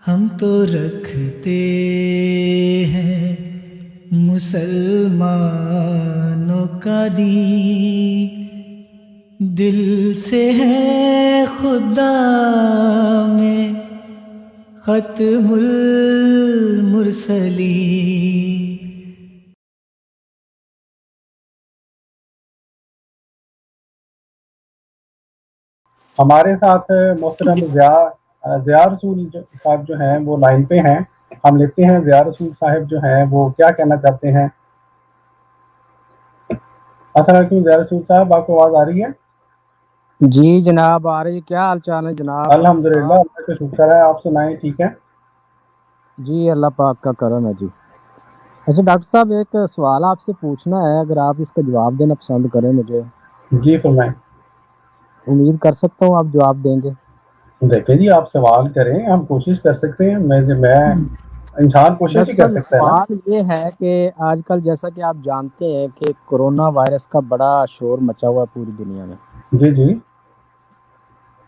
ہم تو رکھتے ہیں مسلمانوں کا دین، دل سے ہے خدا میں ختم المرسلین۔ ہمارے ساتھ محترم ضیاء رسول صاحب جو ہیں وہ لائن پہ ہیں، ہم لیتے ہیں ضیاء رسول صاحب جو ہیں وہ کیا کہنا چاہتے ہیں۔ السلام علیکم ضیاء رسول صاحب، آپ کو آواز آ رہی ہے؟ جی جناب آ رہی، کیا حال چال ہے جناب؟ الحمدللہ، اللہ کا شکر ہے، آپ سنائیں ٹھیک ہے؟ جی اللہ پاک کا کرم ہے جی۔ اچھا ڈاکٹر صاحب ایک سوال آپ سے پوچھنا ہے، اگر آپ اس کا جواب دینا پسند کریں مجھے۔ جی فرمائیں۔ امید کر سکتا ہوں آپ جواب دیں گے؟ دیکھیں جی، آپ سوال کریں، ہم کوشش کر سکتے ہیں، میں انسان کوشش ہی ڈاکٹر کر صاحب سکتا ہے نا۔ سوال یہ ہے کہ آج کل جیسا کہ آپ جانتے ہیں کہ کرونا وائرس کا بڑا شور مچا ہوا ہے پوری دنیا میں۔ جی جی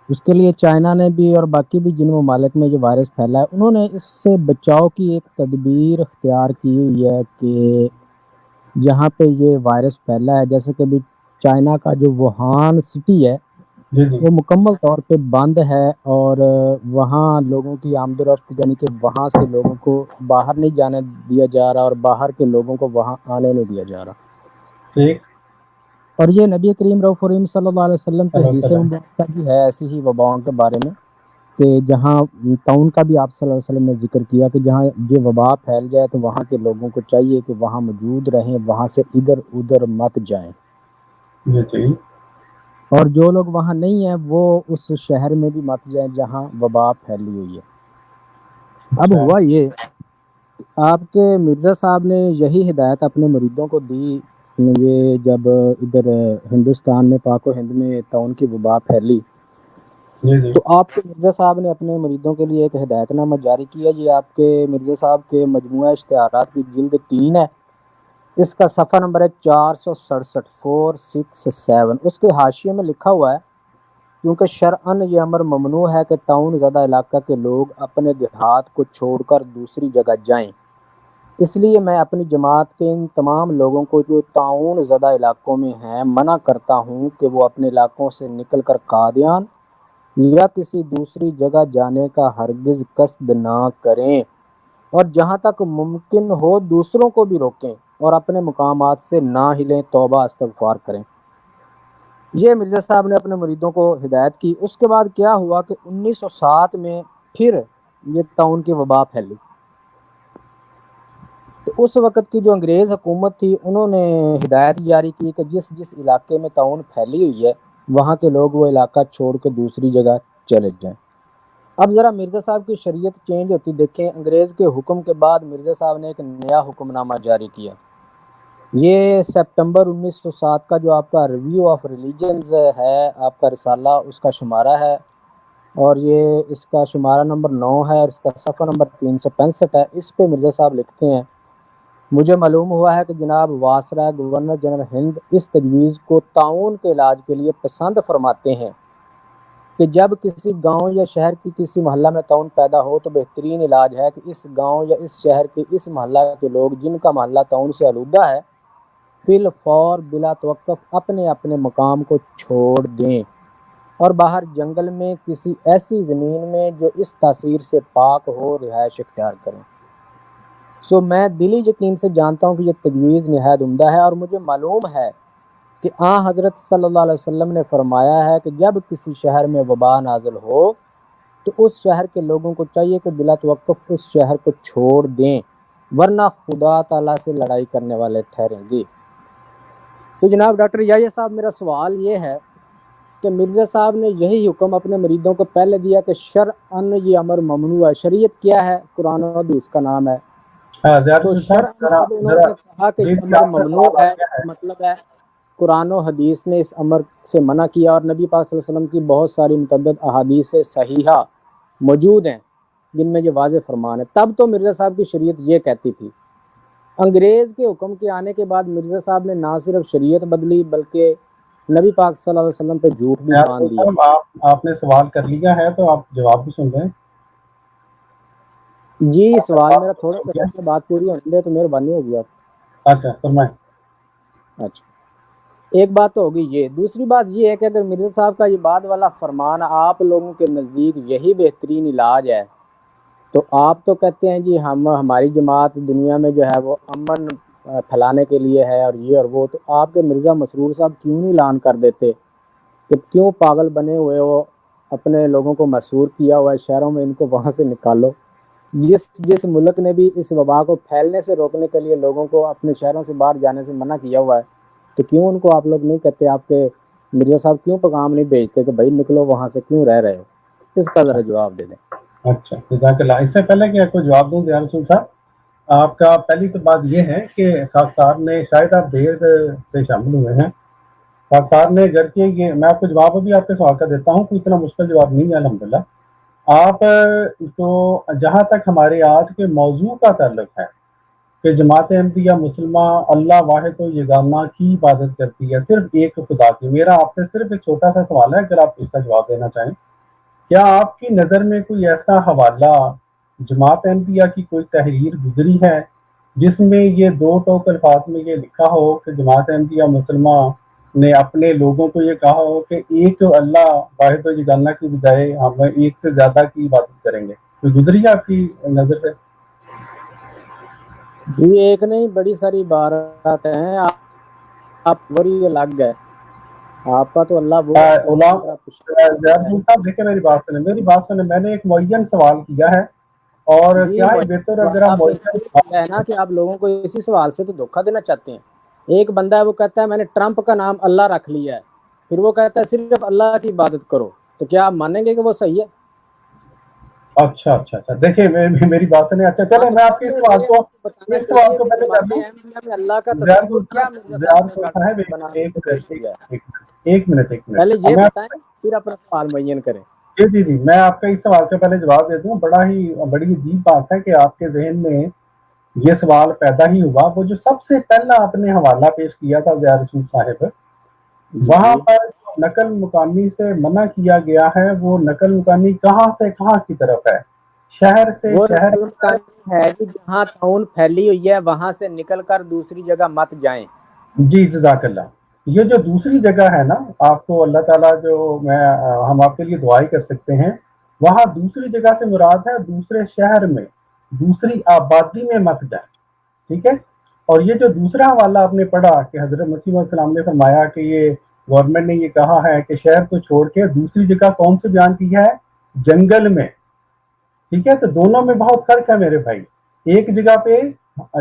اس کے لیے چائنا نے بھی اور باقی بھی جن ممالک میں یہ وائرس پھیلا ہے، انہوں نے اس سے بچاؤ کی ایک تدبیر اختیار کی ہوئی ہے کہ جہاں پہ یہ وائرس پھیلا ہے، جیسے کہ ابھی چائنا کا جو ووہان سٹی ہے جی جی وہ مکمل طور پہ بند ہے، اور وہاں لوگوں کی آمد و رفت یعنی کہ وہاں سے لوگوں کو باہر نہیں جانے دیا جا رہا، اور باہر کے لوگوں کو وہاں آنے نہیں دیا جا رہا۔ ٹھیک۔ اور یہ نبی کریم رؤوف الرحیم صلی اللہ علیہ وسلم کی چلو حدیث چلیں۔ مبارکہ بھی ہے ایسی ہی وباؤں کے بارے میں، کہ جہاں طاعون کا بھی آپ صلی اللہ علیہ وسلم نے ذکر کیا کہ جہاں یہ وبا پھیل جائے تو وہاں کے لوگوں کو چاہیے کہ وہاں موجود رہیں، وہاں سے ادھر ادھر مت جائیں، جی جی اور جو لوگ وہاں نہیں ہیں وہ اس شہر میں بھی مت جائیں جہاں وبا پھیلی ہوئی ہے۔ اب اچھا۔ ہوا یہ کہ آپ کے مرزا صاحب نے یہی ہدایت اپنے مریدوں کو دی، یہ جب ادھر ہندوستان میں پاک و ہند میں طاعون کی وبا پھیلی جی جی تو آپ کے مرزا صاحب نے اپنے مریدوں کے لیے ایک ہدایت نامہ جاری کیا۔ یہ آپ کے مرزا صاحب کے مجموعہ اشتہارات کی جلد 3 ہے، اس کا صفحہ نمبر ہے 467 467۔ اس کے حاشیے میں لکھا ہوا ہے کیونکہ شرعاً یہ امر ممنوع ہے کہ طاعون زدہ علاقہ کے لوگ اپنے دیہات کو چھوڑ کر دوسری جگہ جائیں، اس لیے میں اپنی جماعت کے ان تمام لوگوں کو جو طاعون زدہ علاقوں میں ہیں منع کرتا ہوں کہ وہ اپنے علاقوں سے نکل کر قادیان یا کسی دوسری جگہ جانے کا ہرگز قصد نہ کریں، اور جہاں تک ممکن ہو دوسروں کو بھی روکیں اور اپنے مقامات سے نہ ہلیں، توبہ استغفار کریں۔ یہ مرزا صاحب نے اپنے مریدوں کو ہدایت کی۔ اس کے بعد کیا ہوا کہ 1907 میں پھر یہ طاعون کی وبا پھیلی، تو اس وقت کی جو انگریز حکومت تھی انہوں نے ہدایت جاری کی کہ جس جس علاقے میں طاعون پھیلی ہوئی ہے وہاں کے لوگ وہ علاقہ چھوڑ کے دوسری جگہ چلے جائیں۔ اب ذرا مرزا صاحب کی شریعت چینج ہوتی دیکھیں، انگریز کے حکم کے بعد مرزا صاحب نے ایک نیا حکم نامہ جاری کیا۔ یہ سپتمبر 1907 کا جو آپ کا ریویو آف ریلیجنز ہے، آپ کا رسالہ، اس کا شمارہ ہے، اور یہ اس کا شمارہ نمبر 9 ہے اور اس کا صفحہ نمبر 365 ہے۔ اس پہ مرزا صاحب لکھتے ہیں مجھے معلوم ہوا ہے کہ جناب واسرہ گورنر جنرل ہند اس تجویز کو طاعون کے علاج کے لیے پسند فرماتے ہیں کہ جب کسی گاؤں یا شہر کی کسی محلہ میں طاعون پیدا ہو تو بہترین علاج ہے کہ اس گاؤں یا اس شہر کے اس محلہ کے لوگ جن کا محلہ طاعون سے آلودہ ہے فی الفور بلا توقف اپنے اپنے مقام کو چھوڑ دیں اور باہر جنگل میں کسی ایسی زمین میں جو اس تاثیر سے پاک ہو رہائش اختیار کریں۔ میں دلی یقین سے جانتا ہوں کہ یہ تجویز نہایت عمدہ ہے، اور مجھے معلوم ہے کہ حضرت صلی اللہ علیہ وسلم نے فرمایا ہے کہ جب کسی شہر میں وبا نازل ہو تو اس شہر کے لوگوں کو چاہیے کہ بلا توقف اس شہر کو چھوڑ دیں، ورنہ خدا تعالیٰ سے لڑائی کرنے والے ٹھہریں گے۔ تو جناب ڈاکٹر یحییٰ صاحب، میرا سوال یہ ہے کہ مرزا صاحب نے یہی حکم اپنے مریدوں کو پہلے دیا کہ شرعاً یہ امر ممنوع ہے۔ شریعت کیا ہے؟ قرآن و حدیث کا نام ہے۔ ضیاء تو رسول صاحب شرعاً ذرا جب انہوں ذرا نے کہا کہ جی یہ جی، امر آپ کا ممنوع سوال آ ہے، گیا ہے۔ مطلب ہے قرآن و حدیث نے اس امر سے منع کیا، اور نبی پاک صلی اللہ علیہ وسلم کی بہت ساری متعدد احادیث صحیحہ موجود ہیں جن میں یہ واضح فرمان ہے۔ تب تو مرزا صاحب کی شریعت یہ کہتی تھی۔ انگریز کے حکم کے آنے کے بعد مرزا صاحب نے نہ صرف شریعت بدلی بلکہ نبی پاک صلی اللہ علیہ وسلم پہ جھوٹ بھی ضیاء باندھ رسول دیا۔ صاحب، آپ نے سوال کر لیا ہے تو آپ جواب بھی سن لیں۔ جی سوال میرا تھوڑا سا ہے، بات پوری ہونے دے تو مہربانی ہوگی آپ. اچھا فرمائیں. اچھا ایک بات تو ہوگی یہ. دوسری بات یہ ہے کہ اگر مرزا صاحب کا یہ بعد والا فرمان آپ لوگوں کے نزدیک یہی بہترین علاج ہے تو آپ تو کہتے ہیں جی ہماری جماعت دنیا میں جو ہے وہ امن پھیلانے کے لیے ہے اور یہ اور وہ، تو آپ کے مرزا مسرور صاحب کیوں نہیں اعلان کر دیتے کہ کیوں پاگل بنے ہوئے ہو، اپنے لوگوں کو مسحور کیا ہوا ہے شہروں میں، ان کو وہاں سے نکالو. جس ملک نے بھی اس وبا کو پھیلنے سے روکنے کے لیے لوگوں کو اپنے شہروں سے باہر جانے سے منع کیا ہوا ہے، تو کیوں ان کو آپ لوگ نہیں کہتے؟ آپ کے مرزا صاحب کیوں پیغام نہیں بھیجتے کہ بھائی نکلو وہاں سے، کیوں رہ رہے ہو؟ اس کا ذرا جواب دے دیں. اچھا جزاک اللہ. اس سے پہلے کہ آپ کو جواب دوں ضیاء رسول صاحب، آپ کا پہلی تو بات یہ ہے کہ خاک صاحب نے، شاید آپ دیر سے شامل ہوئے ہیں، خاک صاحب نے گھر کے یہ، میں آپ کو جواب ابھی آپ کے سوال کا دیتا ہوں، کوئی اتنا مشکل جواب نہیں ہے الحمدللہ. آپ تو جہاں تک ہمارے آج کے موضوع کا تعلق ہے کہ جماعت احمدیہ مسلمہ اللہ واحد و یگانہ کی عبادت کرتی ہے، صرف ایک خدا کی، میرا آپ سے صرف ایک چھوٹا سا سوال ہے، اگر آپ اس کا جواب دینا چاہیں. کیا آپ کی نظر میں کوئی ایسا حوالہ جماعت احمدیہ کی کوئی تحریر گزری ہے جس میں یہ دو ٹوک الفاظ میں یہ لکھا ہو کہ جماعت احمدیہ مسلمہ نے اپنے لوگوں کو یہ کہا ہو کہ ایک اللہ واحد و یگانہ کی بجائے ہم ایک سے زیادہ کی عبادت کریں گے؟ کوئی گزری ہے آپ کی نظر سے؟ جی ایک نہیں بڑی ساری بارات ہیں. آپ وہی الگ ہے، آپ کا تو اللہ وہ غلام صاحب دیکھیں، میری بات سنیں، میں نے ایک معین سوال کیا ہے، اور جی کیا ہے بہتر اگر آپ آپ ہے نا کہ آپ لوگوں کو اسی سوال سے تو دھوکہ دینا چاہتے ہیں. ایک بندہ ہے وہ کہتا ہے میں نے ٹرمپ کا نام اللہ رکھ لیا ہے، پھر وہ کہتا ہے صرف اللہ کی عبادت کرو، تو کیا آپ مانیں گے کہ وہ صحیح ہے؟ اچھا دیکھیں میری بات سنیں. اچھا چلیں میں آپ کے بتانا ایک سوال چاہیے کو کہ پہلے کر جماعت لوں. احمدیہ میں اللہ کا زیار تصور کیا مرزا صاحب صاحب ایک منٹ پہلے یہ بتائیں پھر اپنا سوال معین کریں. جی میں آپ کا اس سوال کا پہلے جواب دے دوں. بڑی عجیب بات ہے کہ آپ کے ذہن میں یہ سوال پیدا ہی ہوا. وہ جو سب سے پہلا آپ نے حوالہ پیش کیا تھا زیار رسول صاحب، وہاں پر نقل مکانی سے منع کیا گیا ہے، وہ نقل مکانی کہاں سے کہاں کی طرف ہے؟ شہر سے وہ شہر ہے کہ جہاں طاعون پھیلی ہوئی ہے وہاں سے نکل کر دوسری جگہ مت جائیں. جی جزاک اللہ. یہ جو دوسری جگہ ہے نا، آپ کو اللہ تعالیٰ جو ہم آپ کے لیے دعائیں کر سکتے ہیں، وہاں دوسری جگہ سے مراد ہے دوسرے شہر میں، دوسری آبادی میں مت جائیں. ٹھیک ہے؟ اور یہ جو دوسرا حوالہ آپ نے پڑھا کہ حضرت مسیح علیہ السلام نے فرمایا کہ یہ گورنمنٹ نے یہ کہا ہے کہ شہر کو چھوڑ کے دوسری جگہ کون سے بیان کی ہے؟ جنگل میں. ٹھیک ہے؟ تو دونوں میں بہت فرق ہے میرے بھائی. ایک جگہ پہ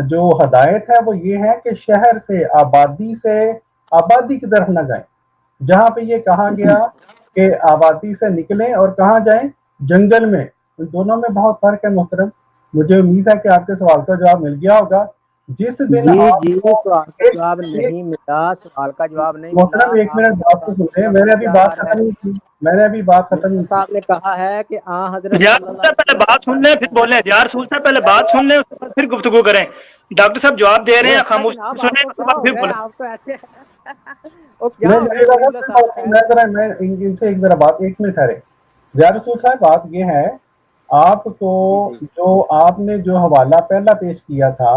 جو ہدایت ہے وہ یہ ہے کہ شہر سے آبادی کی طرف نہ جائیں. جہاں پہ یہ کہا گیا کہ آبادی سے نکلیں اور کہاں جائیں؟ جنگل میں. ان دونوں میں بہت فرق ہے محترم. مجھے امید ہے کہ آپ کے سوال کا جواب مل گیا ہوگا. جس دن آپ کو سوال کا جواب نہیں ملا، سوال کا جواب نہیں ملا. محترم ایک منٹ بات تو سنیں، میں نے ابھی بات ختم نہیں کی. مرزا صاحب نے کہا ہے کہ حضرت زیار رسول صاحب پہلے بات سن لیں پھر بولیں. زیار رسول صاحب پہلے بات سن لیں، اس کے بعد پھر گفتگو کریں. ڈاکٹر صاحب جواب دے رہے ہیں، خاموش سنیں، اس کے بعد پھر بولیں. آپ تو ایسے کیا ہو گئے مرزا صاحب؟ میں ان سے ایک ذرا بات، ایک منٹ ٹھہرے. زیار رسول صاحب بات یہ ہے، آپ کو جو آپ نے جو حوالہ پہلا پیش کیا تھا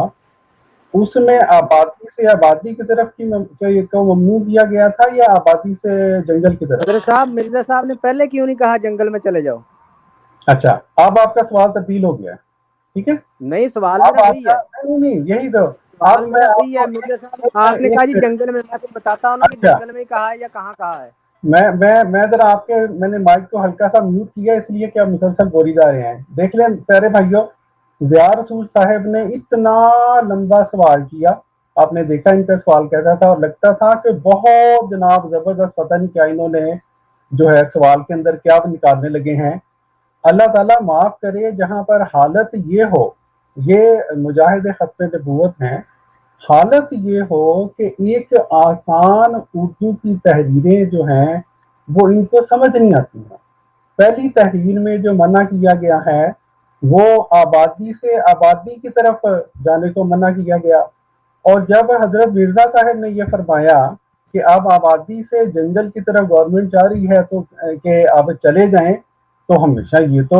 اس میں آبادی سے آبادی کی طرف کی ممنوع کیا گیا تھا یا آبادی سے جنگل کی طرف؟ حضرت صاحب مرزا صاحب نے پہلے کیوں نہیں کہا جنگل میں چلے جاؤ؟ اچھا اب آپ کا سوال تبدیل ہو گیا. ٹھیک ہے؟ نہیں سوال میرا وہی ہے. نہیں یہی تو سوال میرا وہی ہے. مرزا صاحب آپ نے کہا جی جنگل میں، میں بتاتا ہوں نا کہ جنگل میں کہا ہے یا کہاں کہا ہے. میں ذرا آپ کے، میں نے مائک کو ہلکا سا میوٹ کیا اس لیے کہ آپ مسلسل بولی جا رہے ہیں. دیکھ لیں پیارے بھائیوں، زیار رسول صاحب نے اتنا لمبا سوال کیا. آپ نے دیکھا ان کا سوال کیسا تھا، اور لگتا تھا کہ بہت جناب زبردست، پتہ نہیں کیا انہوں نے جو ہے سوال کے اندر کیا نکالنے لگے ہیں. اللہ تعالیٰ معاف کرے، جہاں پر حالت یہ ہو، یہ مجاہد ختم نبوت ہیں، حالت یہ ہو کہ ایک آسان اردو کی تحریریں جو ہیں وہ ان کو سمجھ نہیں آتی ہیں. پہلی تحریر میں جو منع کیا گیا ہے وہ آبادی سے آبادی کی طرف جانے کو منع کیا گیا، اور جب حضرت مرزا صاحب نے یہ فرمایا کہ اب آبادی سے جنگل کی طرف گورنمنٹ جا رہی ہے تو کہ اب چلے جائیں، تو ہمیشہ یہ تو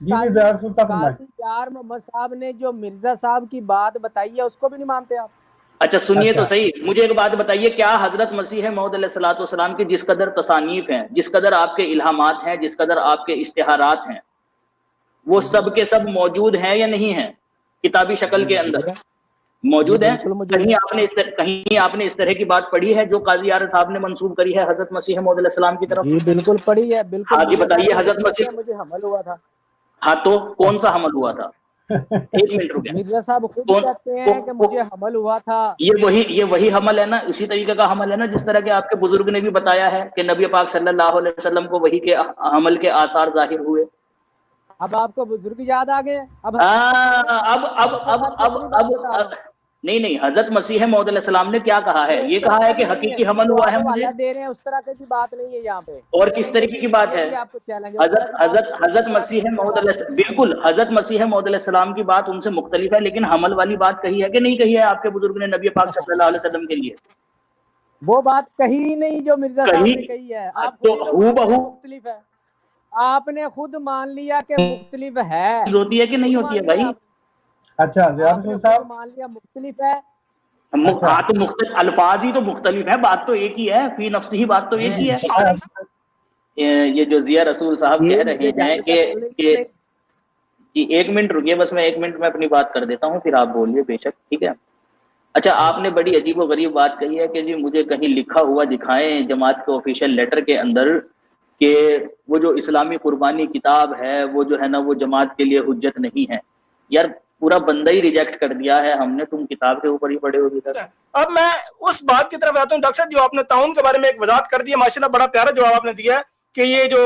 جی جی ظاہر رسول صاحب فرمائیں۔ قاضی یار محمد صاحب نے جو مرزا صاحب کی بات بتائی ہے اس کو بھی نہیں مانتے آپ؟ اچھا سنیے تو اچھا۔ صحیح، مجھے ایک بات بتائیے، کیا حضرت مسیح موعود علیہ الصلوۃ والسلام کی جس قدر تصانیف ہیں، جس قدر آپ کے الہامات ہیں، جس قدر آپ کے اشتہارات ہیں، وہ سب کے سب موجود ہیں یا نہیں ہیں کتابی شکل کے اندر؟ موجود ہیں۔ بالکل موجود کہیں ہے۔ آپ نے اس طرح کی بات پڑھی ہے جو قاضی یار صاحب نے منسوب کری ہے حضرت مسیح موعود علیہ السلام کی طرف؟ جی بالکل پڑھی ہے، بالکل ہاں جی مرزا بتائیے صاحب حضرت نے مسیح، کہا مجھے حمل ہوا تھا۔ ہاں تو کون سا حمل ہوا تھا؟ ایک منٹ رکے، مرزا صاحب خود کون کہتے ہیں کہ مجھے حمل ہوا تھا۔ یہ وہی حمل ہے نا، اسی طریقے کا حمل ہے نا جس طرح کے آپ کے بزرگ نے بھی بتایا ہے کہ نبی پاک صلی اللہ علیہ وسلم کو وہی کے حمل کے آثار ظاہر ہوئے۔ اب آپ کو بزرگ یاد آ گئے؟ نہیں حضرت مسیح موعود علیہ السلام نے کیا کہا ہے؟ یہ کہا ہے کہ حقیقی حمل ہوا ہے مجھے، دے رہے ہیں اس طرح کی بات نہیں ہے یہاں پہ۔ اور کس طریقے کی بات ہے؟ حضرت مسیح موعود علیہ السلام، بالکل حضرت مسیح موعود علیہ السلام کی بات ان سے مختلف ہے، لیکن حمل والی بات کہی ہے کہ نہیں کہی ہے آپ کے بزرگ نے نبی پاک صلی اللہ علیہ وسلم کے لیے؟ وہ بات کہی نہیں جو مرزا صاحب نے کہی ہے، آپ تو ہو بہو مختلف ہے، آپ نے خود مان لیا کہ مختلف ہے۔ ہوتی ہے کہ نہیں ہوتی ہے بھائی؟ اچھا ظاہر رسول صاحب مان لیا مختلف ہے۔ ہاں تو مختلف الفاظ ہی تو مختلف ہیں، بات تو ایک ہی ہے، فی نفس ہی بات تو ایک ہی ہے۔ یہ جو ضیاء رسول صاحب کہہ رہے ہیں کہ جی ایک منٹ رکیے بس، میں ایک منٹ میں اپنی بات کر دیتا ہوں، پھر آپ بولیے بے شک، ٹھیک ہے؟ اچھا آپ نے بڑی عجیب و غریب بات کہی ہے کہ جی مجھے کہیں لکھا ہوا دکھائیں جماعت کے آفیشیل لیٹر کے اندر کہ وہ جو اسلامی قربانی کتاب ہے وہ جو ہے نا وہ جماعت کے لیے حجت نہیں ہے۔ یار پورا بندہ ہی ریجیکٹ کر دیا ہے ہم نے، تم کتاب کے اوپر ہی پڑے ہو گی۔ اب میں اس بات کی طرف آتا ہوں ڈاکٹر صاحب، جو آپ نے تعاون کے بارے میں ایک وضاحت کر دی ہے، ماشاءاللہ بڑا پیارا جواب آپ نے دیا ہے کہ یہ جو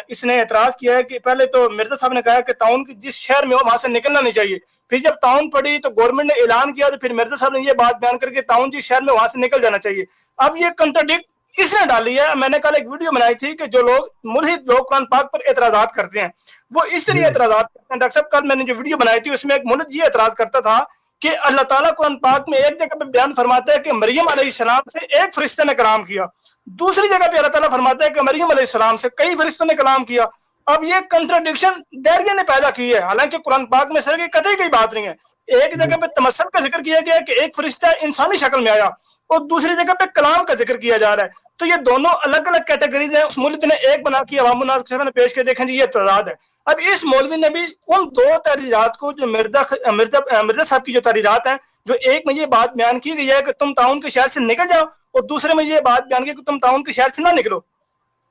اس نے اعتراض کیا ہے کہ پہلے تو مرزا صاحب نے کہا کہ تعاون کی جس شہر میں ہو وہاں سے نکلنا نہیں چاہیے، پھر جب تعاون پڑی تو گورنمنٹ نے اعلان کیا تو پھر مرزا صاحب نے یہ بات بیان کر کے تعاون جس شہر میں وہاں سے نکل جانا چاہیے۔ اب یہ کنٹرڈکٹ اس نے ڈالی ہے۔ میں نے کل ایک ویڈیو بنائی تھی کہ جو لوگ ملحد لوگ قرآن پاک پر اعتراضات کرتے ہیں وہ اس طرح اعتراضات کرتے ہیں۔ ڈاکٹر صاحب کل میں نے جو ویڈیو بنائی تھی اس میں ایک ملحد یہ اعتراض کرتا تھا کہ اللہ تعالیٰ قرآن پاک میں ایک جگہ پہ بیان فرماتا ہے کہ مریم علیہ السلام سے ایک فرشتے نے کلام کیا، دوسری جگہ پہ اللہ تعالیٰ فرماتا ہے کہ مریم علیہ السلام سے کئی فرشتوں نے کلام کیا۔ اب یہ کنٹرڈکشن دہریہ نے پیدا کی ہے، حالانکہ قرآن پاک میں سر کی قطعی کوئی بات نہیں ہے۔ ایک جگہ پہ تمثل کا ذکر کیا گیا ہے کہ ایک فرشتہ انسانی شکل میں آیا، اور دوسری جگہ پہ کلام کا ذکر کیا جا رہا ہے، تو یہ دونوں الگ الگ کیٹیگریز ہیں۔ اس ملت نے ایک بنا کے عوام الناس کے سامنے پیش کر دیکھیں جی یہ تضاد ہے۔ اب اس مولوی نے بھی ان دو تحریرات کو جو مرزا صاحب کی جو تحریرات ہیں، جو ایک میں یہ بات بیان کی گئی ہے کہ تم تعاون کے شہر سے نکل جاؤ، اور دوسرے میں یہ بات بیان کی کہ تم تعاون کے شہر سے نہ نکلو۔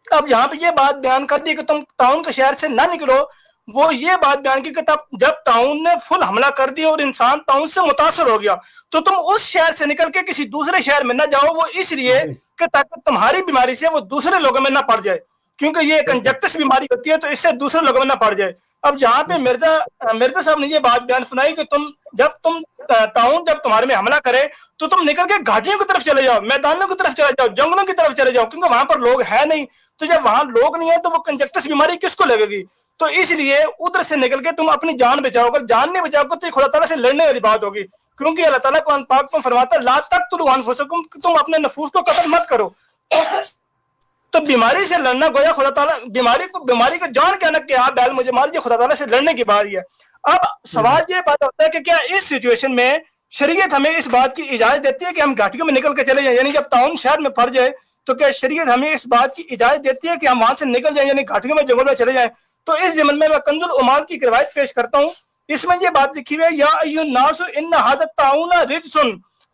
اب یہاں پہ یہ بات بیان کر دی کہ تم تعاون کے شہر سے نہ نکلو، وہ یہ بات بیان کی کہ جب تعاون نے فل حملہ کر دیا اور انسان تعاون سے متاثر ہو گیا تو تم اس شہر سے نکل کے کسی دوسرے شہر میں نہ جاؤ، وہ اس لیے کہ تاکہ تمہاری بیماری سے وہ دوسرے لوگوں میں نہ پڑ جائے، کیونکہ یہ کنجکٹس بیماری ہوتی ہے تو اس سے دوسرے لوگوں میں نہ پڑ جائے۔ اب جہاں پہ مرزا صاحب نے یہ بات بیان سنائی کہ تم تعاون جب تمہارے میں حملہ کرے تو تم نکل کے گھاٹیوں کی طرف چلے جاؤ، میدانوں کی طرف چلے جاؤ، جنگلوں کی طرف چلے جاؤ، کیونکہ وہاں پر لوگ ہیں نہیں، تو جب وہاں لوگ نہیں ہیں تو وہ کنجکٹس بیماری کس کو لگے گی؟ تو اس لیے ادھر سے نکل کے تم اپنی جان بچاؤ، اگر جان نہیں بچاؤ گے تو خدا تعالیٰ سے لڑنے والی بات ہوگی، کیونکہ اللہ تعالیٰ قرآن پاک کو فرماتا ہے لا تقتلوا انفسکم، تم اپنے نفوس کو قتل مت کرو۔ تو بیماری سے لڑنا گویا خدا تعالیٰ بیماری کو جان کے نہ کہ آپ بیل مجھے مار، یہ خدا تعالیٰ سے لڑنے کی بات ہے۔ اب سوال یہ بات ہوتا ہے کہ کیا اس سچویشن میں شریعت ہمیں اس بات کی اجازت دیتی ہے کہ ہم گھاٹیوں میں نکل کے چلے جائیں؟ یعنی جب تعاون شہر میں پڑ جائے تو کیا شریعت ہمیں اس بات کی اجازت دیتی ہے کہ ہم وہاں سے نکل جائیں، یعنی گھاٹیوں میں جنگل میں چلے جائیں؟ تو اس ضمن میں کنز العمال کی روایت پیش کرتا ہوں، اس میں یہ بات لکھی ہوئی ہے یا ایھا الناس ان ھذا الطاعون رجس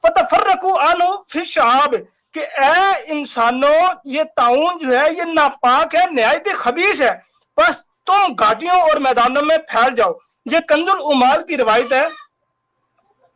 فتفرقوا عنہ فی الشعاب، کہ اے انسانوں یہ تعاون جو ہے یہ ناپاک ہے، نہایت خبیث ہے، بس تم گھاٹیوں اور میدانوں میں پھیل جاؤ۔ یہ کنز العمال کی روایت ہے۔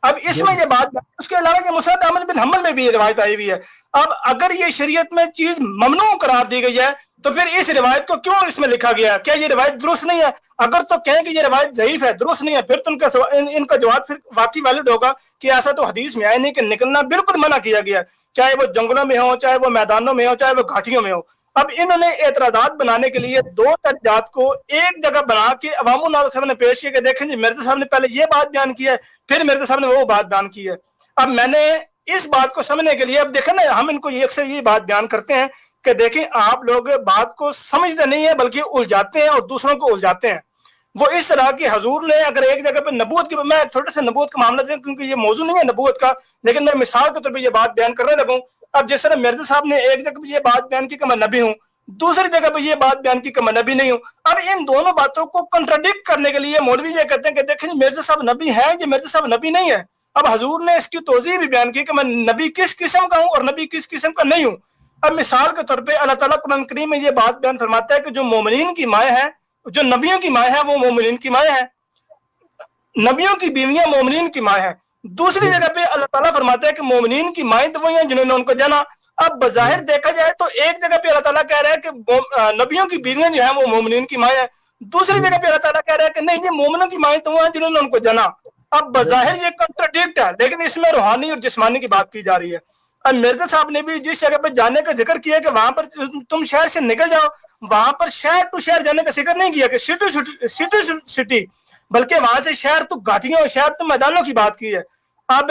اب اس میں یہ بات، اس کے علاوہ یہ مسند احمد بن حنبل میں بھی یہ روایت آئی ہوئی ہے۔ اب اگر یہ شریعت میں چیز ممنوع قرار دی گئی ہے تو پھر اس روایت کو کیوں اس میں لکھا گیا ہے؟ کیا یہ روایت درست نہیں ہے؟ اگر تو کہیں کہ یہ روایت ضعیف ہے، درست نہیں ہے، پھر تو ان کا جواب پھر واقعی ویلڈ ہوگا کہ ایسا تو حدیث میں آیا نہیں کہ نکلنا بالکل منع کیا گیا ہے، چاہے وہ جنگلوں میں ہو، چاہے وہ میدانوں میں ہو، چاہے وہ گھاٹیوں میں ہو۔ اب انہوں نے اعتراضات بنانے کے لیے دو تحریرات کو ایک جگہ بنا کے عوام الناس صاحب نے پیش کیا کہ دیکھیں جی مرزا صاحب نے پہلے یہ بات بیان کی ہے، پھر مرزا صاحب نے وہ بات بیان کی ہے۔ اب میں نے اس بات کو سمجھنے کے لیے، اب دیکھیں نا ہم ان کو یہ اکثر یہ بات بیان کرتے ہیں کہ دیکھیں آپ لوگ بات کو سمجھتے نہیں ہیں بلکہ الجھاتے ہیں اور دوسروں کو الجھاتے ہیں۔ وہ اس طرح کی حضور نے اگر ایک جگہ پہ نبوت کی، میں چھوٹے سے نبوت کا معاملہ دیں کیونکہ یہ موضوع نہیں ہے نبوت کا، لیکن میں مثال کے طور پہ یہ بات بیان کرنے لگوں. اب جس طرح مرزا صاحب نے ایک جگہ پہ یہ بات بیان کی کہ میں نبی ہوں، دوسری جگہ پہ یہ بات بیان کی کہ میں نبی نہیں ہوں. اب ان دونوں باتوں کو کنٹراڈکٹ کرنے کے لیے مولوی یہ کہتے ہیں کہ دیکھیں مرزا صاحب نبی ہیں، یہ مرزا صاحب نبی نہیں ہے. اب حضور نے اس کی توضیح بھی بیان کی کہ میں نبی کس قسم کا ہوں اور نبی کس قسم کا نہیں ہوں. اب مثال کے طور پہ اللہ تعالیٰ قرآن کریم میں یہ بات بیان فرماتا ہے کہ جو مومنین کی مائیں ہیں، جو نبیوں کی مائیں ہیں وہ مومنین کی مائیں ہیں، نبیوں کی بیویاں مومنین کی مائیں ہیں. دوسری جگہ پہ اللہ تعالیٰ فرماتا ہے کہ مومنین کی مائیں تو وہی ہیں جنہوں نے ان کو جانا. اب بظاہر دیکھا جائے تو ایک جگہ پہ اللہ تعالیٰ کہہ رہا ہے کہ نبیوں کی بیویاں جو ہیں وہ مومنین کی مائیں ہیں، دوسری جگہ پہ اللہ تعالیٰ کہہ رہا ہے کہ نہیں یہ مومنوں کی مائیں تو وہ ہیں جنہوں نے ان کو جانا. اب بظاہر یہ کنٹراڈکٹ ہے، لیکن اس میں روحانی اور جسمانی کی بات کی جا رہی ہے. اب مرزا صاحب نے بھی جس جگہ پہ جانے کا ذکر کیا کہ وہاں پر تم شہر سے نکل جاؤ، وہاں پر شہر ٹو شہر جانے کا ذکر نہیں کیا کہ سٹی، بلکہ وہاں سے شہر تو گھاٹیوں شہر تو میدانوں کی بات کی ہے. اب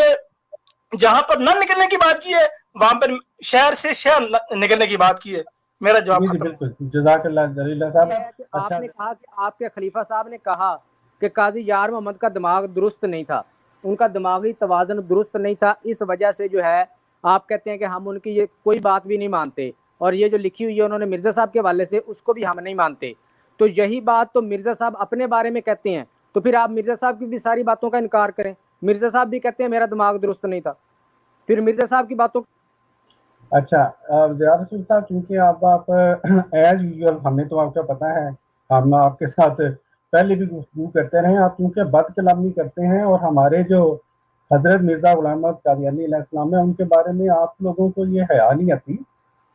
جہاں پر نہ نکلنے کی بات کی ہے وہاں پر شہر سے شہر نکلنے کی بات کی ہے. میرا جواب ختم. بالکل جزاک اللہ جلیلہ صاحب. آپ نے کہا کہ آپ کے خلیفہ صاحب نے کہا کہ قاضی یار محمد کا دماغ درست نہیں تھا، ان کا دماغی توازن درست نہیں تھا، اس وجہ سے جو ہے آپ کہتے ہیں کہ ہم ان کی یہ کوئی بات بھی نہیں مانتے، اور یہ جو لکھی ہوئی ہے انہوں نے مرزا صاحب کے حوالے سے اس کو بھی ہم نہیں مانتے. تو یہی بات تو مرزا صاحب اپنے بارے میں کہتے ہیں، تو پھر آپ مرزا صاحب کی بھی ساری باتوں کا انکار کریں. مرزا صاحب بھی کہتے ہیں میرا دماغ درست نہیں تھا، پھر مرزا صاحب کی باتوں. اچھا زیاد رسول صاحب، چونکہ آپ ایز یوزول ہمیں تو آپ کا پتہ ہے، ہم آپ کے ساتھ پہلے بھی گفتگو کرتے رہے. آپ چونکہ بد کلامی کرتے ہیں اور ہمارے جو حضرت مرزا غلام احمد قادیانی علیہ السلام ہے ان کے بارے میں آپ لوگوں کو یہ حیا نہیں آتی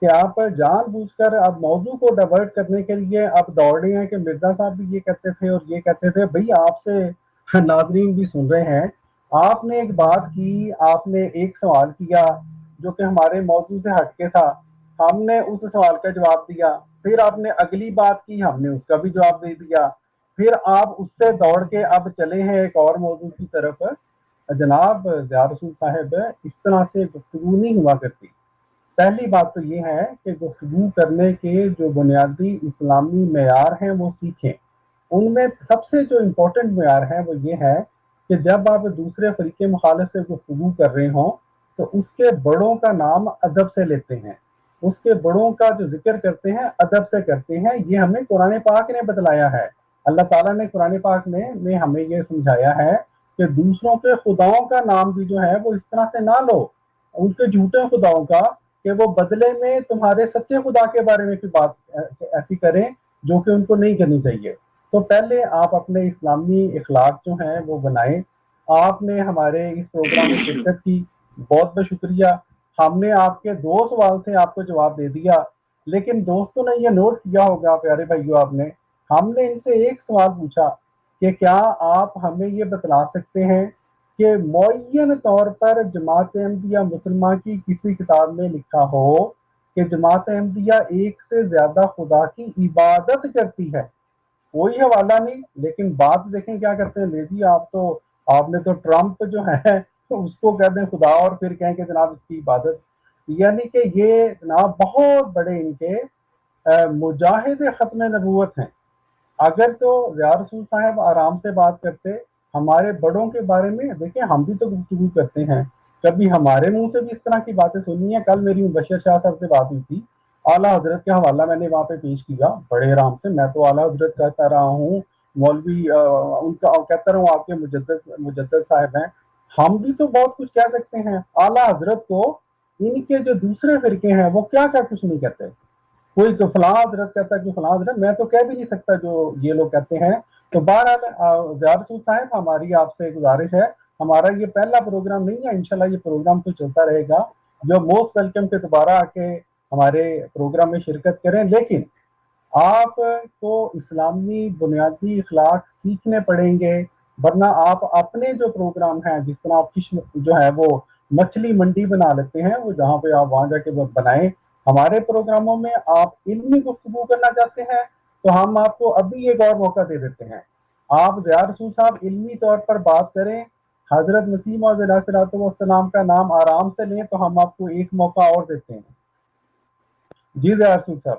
کہ آپ جان بوجھ کر اب موضوع کو ڈائیورٹ کرنے کے لیے آپ دوڑ رہے ہیں کہ مرزا صاحب بھی یہ کہتے تھے اور یہ کہتے تھے. بھئی آپ سے ناظرین بھی سن رہے ہیں، آپ نے ایک بات کی، آپ نے ایک سوال کیا جو کہ ہمارے موضوع سے ہٹ کے تھا، ہم نے اس سوال کا جواب دیا، پھر آپ نے اگلی بات کی، ہم نے اس کا بھی جواب دے دیا، پھر آپ اس سے دوڑ کے اب چلے ہیں ایک اور موضوع کی طرف. جناب زیاد رسول صاحب، اس طرح سے گفتگو نہیں ہوا کرتی. پہلی بات تو یہ ہے کہ گفتگو کرنے کے جو بنیادی اسلامی معیار ہیں وہ سیکھیں. ان میں سب سے جو امپورٹنٹ معیار ہے وہ یہ ہے کہ جب آپ دوسرے فریق مخالف سے گفتگو کر رہے ہوں تو اس کے بڑوں کا نام ادب سے لیتے ہیں، اس کے بڑوں کا جو ذکر کرتے ہیں ادب سے کرتے ہیں. یہ ہمیں قرآن پاک نے بتلایا ہے. اللہ تعالیٰ نے قرآن پاک میں ہمیں یہ سمجھایا ہے کہ دوسروں کے خداؤں کا نام بھی جو ہے وہ اس طرح سے نہ لو، ان کے جھوٹے خداؤں کا، کہ وہ بدلے میں تمہارے سچے خدا کے بارے میں کوئی بات ایسی کریں جو کہ ان کو نہیں کرنی چاہیے. تو پہلے آپ اپنے اسلامی اخلاق جو ہیں وہ بنائیں. آپ نے ہمارے اس پروگرام میں شرکت کی، بہت بہت شکریہ. ہم نے آپ کے 2 سوال تھے، آپ کو جواب دے دیا، لیکن دوستوں نے یہ نوٹ کیا ہوگا پیارے بھائیو، آپ نے، ہم نے ان سے ایک سوال پوچھا کہ کیا آپ ہمیں یہ بتلا سکتے ہیں کہ معین طور پر جماعت احمدیہ مسلمہ کی کسی کتاب میں لکھا ہو کہ جماعت احمدیہ ایک سے زیادہ خدا کی عبادت کرتی ہے؟ کوئی حوالہ نہیں، لیکن بات دیکھیں کیا کرتے ہیں. لے جی آپ نے تو ٹرمپ جو ہے اس کو کہہ دیں خدا اور پھر کہیں کہ جناب اس کی عبادت. یعنی کہ یہ جناب بہت بڑے ان کے مجاہد ختم نبوت ہیں. اگر تو زیاد رسول صاحب آرام سے بات کرتے، ہمارے بڑوں کے بارے میں دیکھیں، ہم بھی تو گفتگو کرتے ہیں، کبھی ہمارے منہ سے بھی اس طرح کی باتیں سنی ہیں. کل میری مبشر شاہ صاحب سے بات ہوئی تھی، اعلیٰ حضرت کا حوالہ میں نے وہاں پہ پیش کیا بڑے آرام سے. میں تو اعلیٰ حضرت کہتا رہا ہوں، مولوی ان کا کہتا رہا ہوں، آپ کے مجدد صاحب ہیں. ہم بھی تو بہت کچھ کہہ سکتے ہیں. اعلیٰ حضرت کو ان کے جو دوسرے فرقے ہیں وہ کیا کچھ نہیں کہتے. کوئی تو فلاں حضرت کہتا ہے کہ فلاں حضرت، میں تو کہہ بھی نہیں سکتا جو یہ لوگ کہتے ہیں. تو بہرحال زیاد رسول صاحب، ہماری آپ سے گزارش ہے، ہمارا یہ پہلا پروگرام نہیں ہے، انشاءاللہ یہ پروگرام تو چلتا رہے گا. جو موسٹ ویلکم کہ دوبارہ آ کے ہمارے پروگرام میں شرکت کریں، لیکن آپ کو اسلامی بنیادی اخلاق سیکھنے پڑیں گے، ورنہ آپ اپنے جو پروگرام ہیں، جس طرح آپ کی جو ہے وہ مچھلی منڈی بنا لیتے ہیں، وہ جہاں پہ آپ وہاں جا کے بنائیں. ہمارے پروگراموں میں آپ علمی گفتگو کرنا چاہتے ہیں تو ہم آپ کو ابھی ایک اور موقع دے دیتے ہیں. آپ زیاد رسول صاحب علمی طور پر بات کریں، حضرت مسیح موعود علیہ السلام کا نام آرام سے لیں، تو ہم آپ کو ایک موقع اور دیتے ہیں. جی زیاد رسول صاحب.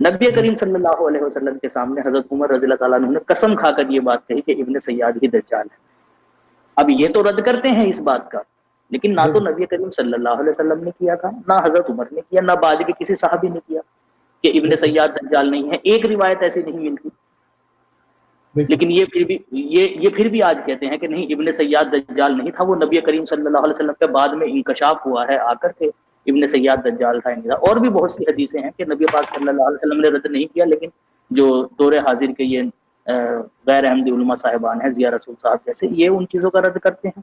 نبی کریم صلی اللہ علیہ وسلم کے سامنے حضرت عمر رضی اللہ تعالیٰ عنہ نے قسم کھا کر یہ بات کہی کہ ابن سیاد ہی دجال ہے. اب یہ تو رد کرتے ہیں اس بات کا، لیکن نہ تو نبی کریم صلی اللہ علیہ وسلم نے کیا تھا، نہ حضرت عمر نے کیا، نہ بعد کے کسی صحابی نے کیا کہ ابن سیاد دجال نہیں ہے. ایک روایت ایسی نہیں ملتی. لیکن یہ پھر بھی آج کہتے ہیں کہ نہیں، ابن سیاد دجال نہیں تھا، وہ نبی کریم صلی اللہ علیہ وسلم کے بعد میں انکشاف ہوا ہے آ کر کے ابن سیاد دجال تھا. اور بھی بہت سی حدیثیں ہیں کہ نبی پاک صلی اللہ علیہ وسلم نے رد نہیں کیا، لیکن جو دور حاضر کے یہ غیر احمدی علماء صاحبان ہیں، ضیاء رسول صاحب جیسے، یہ ان چیزوں کا رد کرتے ہیں.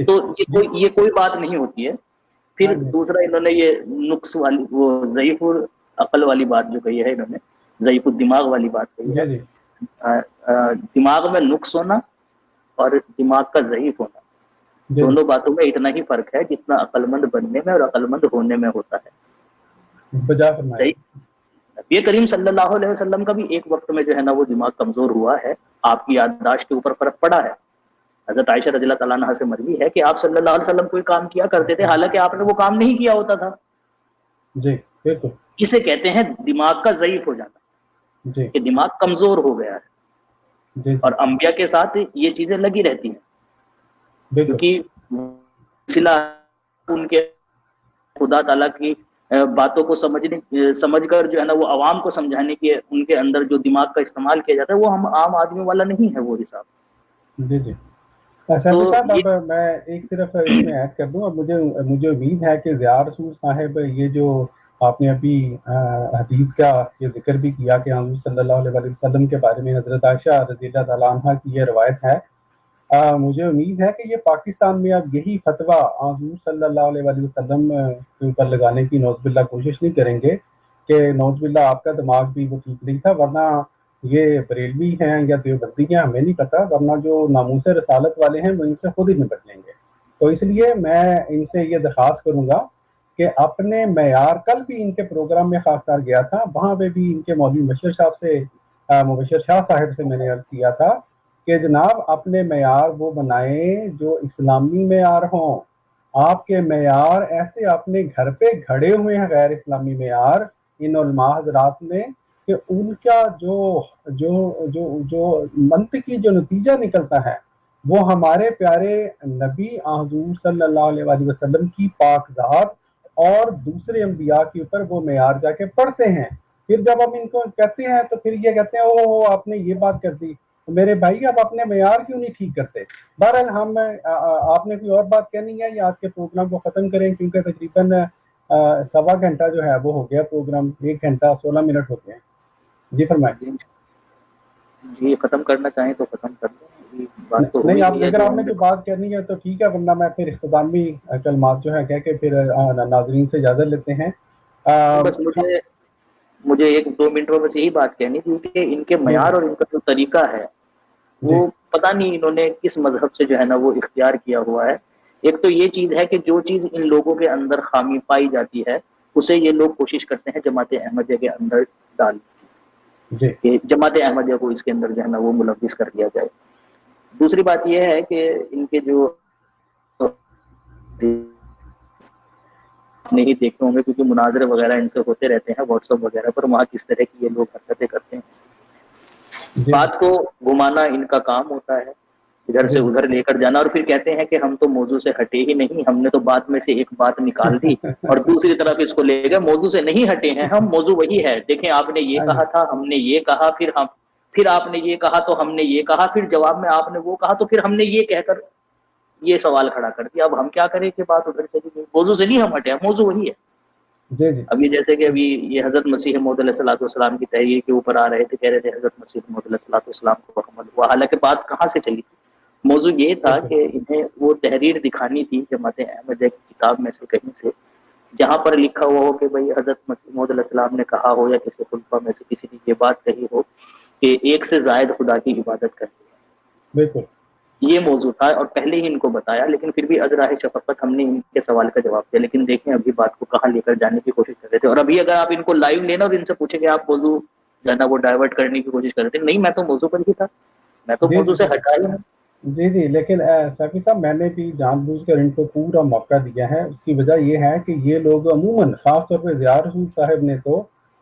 تو یہ کوئی بات نہیں ہوتی ہے. پھر دوسرا انہوں نے یہ نقص والی، وہ ضعیف العقل والی بات جو کہی ہے، انہوں نے ضعیف الدماغ والی بات کہی ہے. دماغ میں نقص ہونا اور دماغ کا ضعیف ہونا، دونوں باتوں میں اتنا ہی فرق ہے جتنا عقل مند بننے میں اور عقل مند ہونے میں ہوتا ہے. نبی کریم صلی اللہ علیہ وسلم کا بھی ایک وقت میں جو ہے نا وہ دماغ کمزور ہوا ہے، آپ کی یادداشت کے اوپر فرق پڑا ہے. حضرت عائشہ رضی اللہ تعالیٰ عنہ سے مروی ہے کہ آپ صلی اللہ علیہ وسلم کوئی کام کیا کرتے تھے حالانکہ آپ نے وہ کام نہیں کیا ہوتا تھا. جی بالکل. اسے کہتے ہیں دماغ کا ضعیف ہو جانا، کہ دماغ کمزور ہو گیا ہے. اور انبیاء کے ساتھ یہ چیزیں لگی رہتی ہیں، کیونکہ سلا ان کے خدا تعالیٰ کی باتوں کو سمجھ کر جو ہے نا وہ عوام کو سمجھانے کے ان کے اندر جو دماغ کا استعمال کیا جاتا ہے وہ ہم عام آدمی والا نہیں ہے وہ حساب. جی جی صاحب، اب میں ایک صرف اس میں ایڈ کر دوں. اب مجھے امید ہے کہ ضیاء رسول صاحب، یہ جو آپ نے ابھی حدیث کا یہ ذکر بھی کیا کہ حضور صلی اللہ علیہ وسلم کے بارے میں حضرت عائشہ رضی اللہ تعالیٰ عنہ کی یہ روایت ہے، مجھے امید ہے کہ یہ پاکستان میں اب یہی فتویٰ حضور صلی اللہ علیہ وسلم کے اوپر لگانے کی نعوذ باللہ کوشش نہیں کریں گے کہ نعوذ باللہ آپ کا دماغ بھی وہ ٹھیک نہیں تھا، ورنہ یہ بریلوی ہیں یا دیوبندی ہیں ہمیں نہیں پتا، ورنہ جو ناموس رسالت والے ہیں وہ ان سے خود ہی نپٹ لیں گے. تو اس لیے میں ان سے یہ درخواست کروں گا کہ اپنے معیار، کل بھی ان کے پروگرام میں خاکسار گیا تھا، وہاں پہ بھی ان کے مولوی مبشر شاہ صاحب سے میں نے عرض کیا تھا کہ جناب اپنے معیار وہ بنائیں جو اسلامی معیار ہوں. آپ کے معیار ایسے اپنے گھر پہ گھڑے ہوئے ہیں غیر اسلامی معیار ان علماء حضرات نے کہ ان کا جو منطقی جو نتیجہ نکلتا ہے وہ ہمارے پیارے نبی حضور صلی اللہ علیہ وسلم کی پاک ذات اور دوسرے انبیاء کے اوپر وہ معیار جا کے پڑھتے ہیں. پھر جب ہم ان کو کہتے ہیں تو پھر یہ کہتے ہیں اوہ آپ نے یہ بات کر دی. میرے بھائی آپ اپنے معیار کیوں نہیں ٹھیک کرتے؟ بہرحال ہم آپ نے کوئی اور بات کہنی ہے یا آج کے پروگرام کو ختم کریں، کیونکہ تقریباً 1.25 گھنٹہ جو ہے وہ ہو گیا پروگرام، 1 گھنٹہ 16 منٹ ہوتے ہیں. جی فرمائیے. جی ختم کرنا چاہیں تو ختم کر دیں. نہیں، آپ اگر آپ نے جو بات کرنی ہے تو ٹھیک ہے، ورنہ میں پھر اختتامی کلمات جو ہے کہہ کے پھر ناظرین سے اجازت لیتے ہیں. بس مجھے 1-2 منٹ میں بس یہی بات کہنی تھی کہ ان کے معیار اور ان کا جو طریقہ ہے وہ پتہ نہیں انہوں نے کس مذہب سے جو ہے نا وہ اختیار کیا ہوا ہے. ایک تو یہ چیز ہے کہ جو چیز ان لوگوں کے اندر خامی پائی جاتی ہے اسے یہ لوگ کوشش کرتے ہیں جماعت احمدیہ کے اندر ڈال کہ جماعت احمدیہ کو اس کے اندر جو ہے نا وہ ملوث کر دیا جائے. دوسری بات یہ ہے کہ ان کے جو نہیں دیکھتے ہوں گے کیونکہ مناظرے وغیرہ ان سے ہوتے رہتے ہیں واٹس ایپ وغیرہ پر، وہاں کس طرح کی یہ لوگ حرکتیں کرتے ہیں. بات کو گھمانا ان کا کام ہوتا ہے، ادھر سے ادھر لے کر جانا، اور پھر کہتے ہیں کہ ہم تو موضوع سے ہٹے ہی نہیں، ہم نے تو بات میں سے ایک بات نکال دی اور دوسری طرف اس کو لے گئے. موضوع سے نہیں ہٹے ہیں ہم، موضوع وہی ہے. دیکھیں آپ نے یہ کہا تھا، ہم نے یہ کہا، پھر آپ نے یہ کہا تو ہم نے یہ کہا، پھر جواب میں آپ نے وہ کہا تو پھر ہم نے یہ کہہ کر یہ سوال کھڑا کر دیا. اب ہم کیا کریں کہ بات ادھر چلی گئی. موضوع سے نہیں ہم ہٹے، موضوع وہی ہے. اب یہ جیسے کہ ابھی یہ حضرت مسیح موعود علیہ الصلوۃ والسلام کی تحریر کے اوپر آ رہے تھے، کہہ رہے تھے حضرت مسیح موعود علیہ الصلوۃ والسلام کو حمل ہوا، حالانکہ بات کہاں سے چلی تھی؟ موضوع یہ تھا کہ انہیں وہ تحریر دکھانی تھی جماعت احمدیہ کی کتاب میں سے کہیں سے جہاں پر لکھا ہوا ہو کہ بھئی حضرت مسیح موعود علیہ السلام نے کہا ہو یا کسی خلفاء میں سے کسی نے یہ بات کہی ہو کہ ایک سے زائد خدا کی عبادت کرتے ہیں. بالکل یہ موضوع تھا اور پہلے ہی ان کو بتایا، لیکن پھر بھی ازراہ شفقت ہم نے ان کے سوال کا جواب دیا. لیکن دیکھیں ابھی بات کو کہاں لے کر جانے کی کوشش کر رہے تھے. اور ابھی اگر آپ ان کو لائیو لینا اور ان سے پوچھیں کہ آپ موضوع جو ہے نا وہ ڈائیورٹ کرنے کی کوشش کر رہے تھے، نہیں میں تو موضوع پر ہی تھا، میں تو موضوع سے ہٹا ہی ہوں. جی لیکن سیفی صاحب میں نے بھی جان بوجھ کر ان کو پورا موقع دیا ہے. اس کی وجہ یہ ہے کہ یہ لوگ عموماً خاص طور پہ ضیاء رسول صاحب نے تو